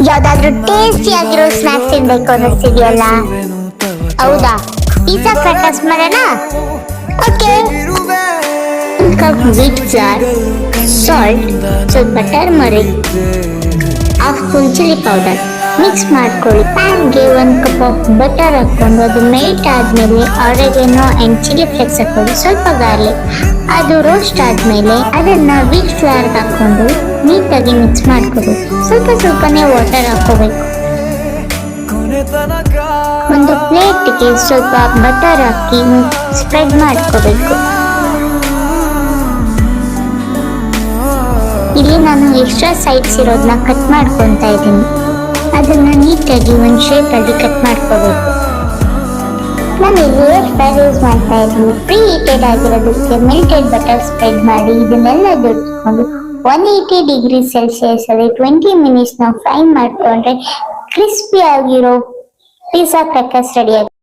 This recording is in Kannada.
ಯಾವ್ದಾದ್ರು ಟೇಸ್ಟಿ ಆಗಿರೋ ಸ್ನಾಕ್ಸ್ ತಿನ್ಬೇಕು ಅನ್ನಿಸ್ತಿದೆಯಲ್ಲ? ಹೌದಾ, ಪಿಜ್ಜಾ ಕ್ರ್ಯಾಕರ್ಸ್ ಮಾಡೋಣ. Okay, cup wheat flour, salt, ಸ್ವಲ್ಪ turmeric, half spoon chilli powder mix ಮಾಡ್ಕೊಳ್ಳಿ. ಪ್ಯಾನ್ಗೆ 1 ಕಪ್ ಆಫ್ ಬಟರ್ ಹಾಕೊಂಡು ಅದು ಮೆಲ್ಟ್ ಆದ್ಮೇಲೆ ಆರೆಗೇನೋ ಅಂಡ್ ಚಿಲ್ಲಿ ಫ್ಲೇಕ್ಸ್ ಹಾಕೊಂಡು ಸ್ವಲ್ಪ ಗಾರ್ಲಿಕ್, ಅದು ರೋಸ್ಟ್ ಆದ್ಮೇಲೆ ಅದನ್ನ ವೀಟ್ ಫ್ಲೋರ್ ಹಾಕೊಂಡು ನೀಟಾಗಿ ಮಿಕ್ಸ್ ಮಾಡ್ಕೋಬೇಕು. ಸ್ವಲ್ಪನೇ ವಾಟರ್ ಹಾಕೋಬೇಕು. ಒಂದು ಪ್ಲೇಟ್ಗೆ ಸ್ವಲ್ಪ ಬಟರ್ ಹಾಕಿ ಸ್ಪ್ರೆಡ್ ಮಾಡ್ಕೋಬೇಕು. ಇಲ್ಲಿ ನಾನು ಎಕ್ಸ್ಟ್ರಾ ಸೈಡ್ಸ್ ಇರೋದನ್ನ ಕಟ್ ಮಾಡ್ಕೊತಾ ಇದ್ದೀನಿ. ಅದನ್ನ ನೀಟಾಗಿ ಒಂದು ಶೇಪ್ ಅಲ್ಲಿ ಕಟ್ ಮಾಡ್ಕೋಬೇಕು. ನಾನು ಇಲ್ಲಿ ಫ್ರೈಡ್ ಯೂಸ್ ಮಾಡ್ತಾ ಇದ್ದೀನಿ. ಪ್ರೀ ಹೀಟೆಡ್ ಆಗಿರೋದಕ್ಕೆ ಮೆಲ್ಟೆಡ್ ಬಟರ್ ಸ್ಪ್ರೆಡ್ ಮಾಡಿ ಇದನ್ನೆಲ್ಲ ಜೊತೆಕೊಂಡು 180 ಡಿಗ್ರಿ ಸೆಲ್ಸಿಯಸ್ ಅಲ್ಲಿ 20 ಮಿನಿಟ್ಸ್ ನಾವು ಫ್ರೈ ಮಾಡ್ಕೊಂಡ್ರೆ ಕ್ರಿಸ್ಪಿ ಆಗಿರೋ ಪಿಜ್ಜಾ ಕ್ರ್ಯಾಕರ್ಸ್ ರೆಡಿ ಆಗಿದೆ.